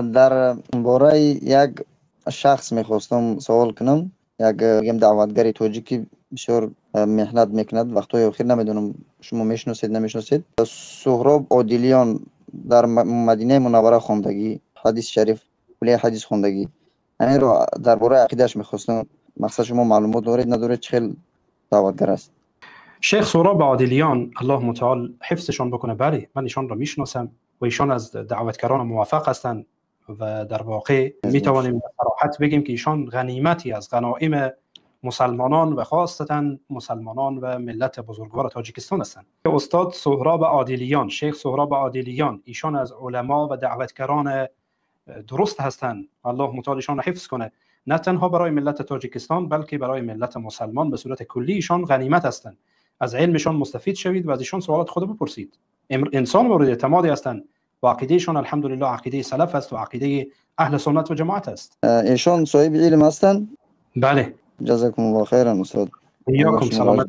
در باره یک شخص میخواستم سوال کنم. یک بگم دعوتگری تاجیکی بسیار محنت میکند وقتای اخیر، نمیدونم شما میشناسید نمیشناسید. سهراب عادلیان در مدینه منوره خواندگی، حدیث شریف کلیه حدیث خواندگی. همین رو درباره عقیدهش میخواستم. مقصد شما معلومات دارید ندارید؟ چه خیل دعوتگر است شیخ سهراب عادلیان، الله متعال حفظشان بکنه. بله، من ایشان را میشناسم و ایشان از دعوتگران موفق هستند و در واقع میتوانیم صراحت بگیم که ایشان غنیمتی از غنایم مسلمانان و خاصتا مسلمانان و ملت بزرگوار تاجیکستان هستند. استاد سهراب عادلیان، شیخ سهراب عادلیان، ایشان از علما و دعوتگران درست هستند. الله متعال ایشان را حفظ کنه، نه تنها برای ملت تاجیکستان بلکه برای ملت مسلمان به صورت کلی. ایشان غنیمت هستند. از علمشان مستفید شوید و از ایشان سوالات خود بپرسید. انسان مورد اعتمادی هستند و عقیدهشان الحمدلله عقیده سلف است و عقیده اهل سنت و جماعت است. ایشان صاحب علم هستند؟ بله. جزاکم الله خیرا استاد. ایاکم سلامت.